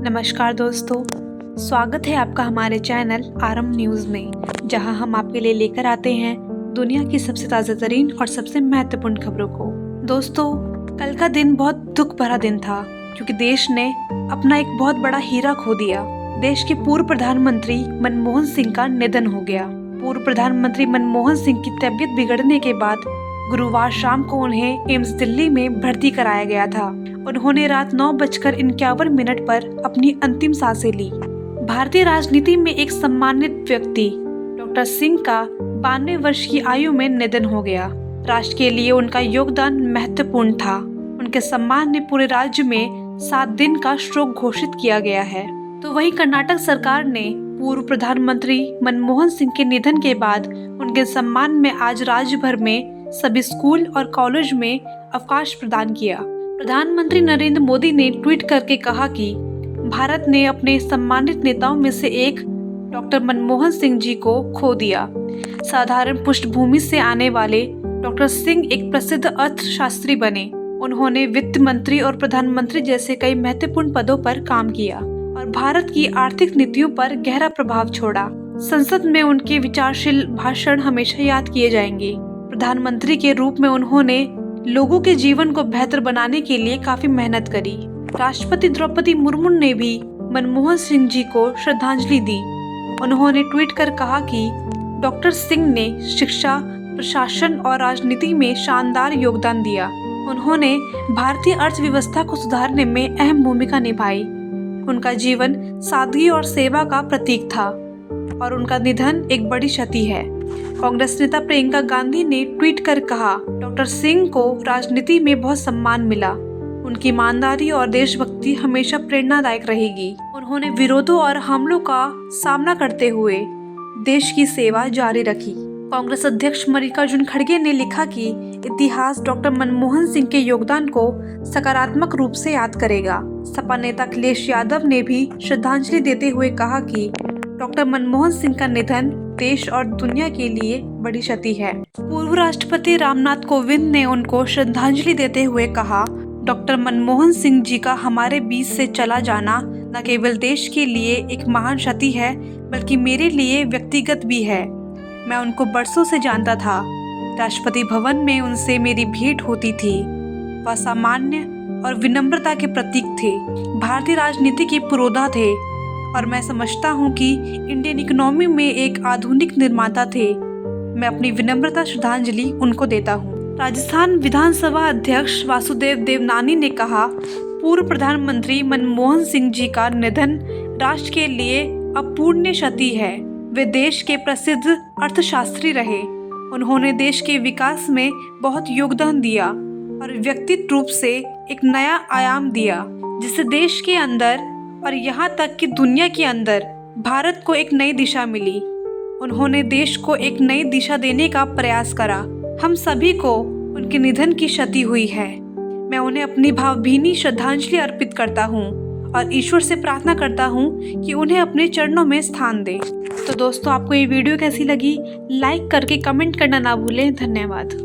नमस्कार दोस्तों, स्वागत है आपका हमारे चैनल आरंभ न्यूज़ में, जहां हम आपके लिए लेकर आते हैं दुनिया की सबसे ताज़ा तरीन और सबसे महत्वपूर्ण खबरों को। दोस्तों, कल का दिन बहुत दुख भरा दिन था, क्योंकि देश ने अपना एक बहुत बड़ा हीरा खो दिया। देश के पूर्व प्रधानमंत्री मनमोहन सिंह का निधन हो गया। पूर्व प्रधानमंत्री मनमोहन सिंह की तबीयत बिगड़ने के बाद गुरुवार शाम को उन्हें एम्स दिल्ली में भर्ती कराया गया था। उन्होंने रात 9:51 पर अपनी अंतिम सांसें ली। भारतीय राजनीति में एक सम्मानित व्यक्ति डॉक्टर सिंह का 92 वर्ष की आयु में निधन हो गया। राष्ट्र के लिए उनका योगदान महत्वपूर्ण था। उनके सम्मान में पूरे राज्य में 7 दिन का शोक घोषित किया गया है। तो वहीं कर्नाटक सरकार ने पूर्व प्रधानमंत्री मनमोहन सिंह के निधन के बाद उनके सम्मान में आज राज्य भर में सभी स्कूल और कॉलेज में अवकाश प्रदान किया। प्रधानमंत्री नरेंद्र मोदी ने ट्वीट करके कहा कि भारत ने अपने सम्मानित नेताओं में से एक डॉक्टर मनमोहन सिंह जी को खो दिया। साधारण पृष्ठभूमि से आने वाले डॉक्टर सिंह एक प्रसिद्ध अर्थशास्त्री बने। उन्होंने वित्त मंत्री और प्रधानमंत्री जैसे कई महत्वपूर्ण पदों पर काम किया और भारत की आर्थिक नीतियों पर गहरा प्रभाव छोड़ा। संसद में उनके विचारशील भाषण हमेशा याद किए जाएंगे। प्रधानमंत्री के रूप में उन्होंने लोगों के जीवन को बेहतर बनाने के लिए काफी मेहनत करी। राष्ट्रपति द्रौपदी मुर्मू ने भी मनमोहन सिंह जी को श्रद्धांजलि दी। उन्होंने ट्वीट कर कहा कि डॉक्टर सिंह ने शिक्षा, प्रशासन और राजनीति में शानदार योगदान दिया। उन्होंने भारतीय अर्थव्यवस्था को सुधारने में अहम भूमिका निभाई। उनका जीवन सादगी और सेवा का प्रतीक था और उनका निधन एक बड़ी क्षति है। कांग्रेस नेता प्रियंका गांधी ने ट्वीट कर कहा, डॉक्टर सिंह को राजनीति में बहुत सम्मान मिला। उनकी ईमानदारी और देशभक्ति हमेशा प्रेरणादायक रहेगी। उन्होंने विरोधों और हमलों का सामना करते हुए देश की सेवा जारी रखी। कांग्रेस अध्यक्ष मल्लिकार्जुन खड़गे ने लिखा कि इतिहास डॉक्टर मनमोहन सिंह के योगदान को सकारात्मक रूप से याद करेगा। सपा नेता अखिलेश यादव ने भी श्रद्धांजलि देते हुए कहा कि डॉक्टर मनमोहन सिंह का निधन देश और दुनिया के लिए बड़ी क्षति है। पूर्व राष्ट्रपति रामनाथ कोविंद ने उनको श्रद्धांजलि देते हुए कहा, डॉक्टर मनमोहन सिंह जी का हमारे बीच से चला जाना न केवल देश के लिए एक महान क्षति है, बल्कि मेरे लिए व्यक्तिगत भी है। मैं उनको बरसों से जानता था। राष्ट्रपति भवन में उनसे मेरी भेंट होती थी। वह सामान्य और विनम्रता के प्रतीक थे। भारतीय राजनीति के पुरोधा थे और मैं समझता हूं कि इंडियन इकोनॉमी में एक आधुनिक निर्माता थे। मैं अपनी विनम्रता श्रद्धांजलि उनको देता हूं। राजस्थान विधानसभा अध्यक्ष वासुदेव देवनानी ने कहा, पूर्व प्रधानमंत्री मनमोहन सिंह जी का निधन राष्ट्र के लिए अपूरणीय क्षति है। वे देश के प्रसिद्ध अर्थशास्त्री रहे। उन्होंने देश के विकास में बहुत योगदान दिया और व्यक्तिगत रूप से एक नया आयाम दिया, जिससे देश के अंदर और यहाँ तक कि दुनिया के अंदर भारत को एक नई दिशा मिली। उन्होंने देश को एक नई दिशा देने का प्रयास करा। हम सभी को उनके निधन की क्षति हुई है। मैं उन्हें अपनी भावभीनी श्रद्धांजलि अर्पित करता हूँ और ईश्वर से प्रार्थना करता हूँ कि उन्हें अपने चरणों में स्थान दे। तो दोस्तों, आपको ये वीडियो कैसी लगी? लाइक करके कमेंट करना ना भूलें। धन्यवाद।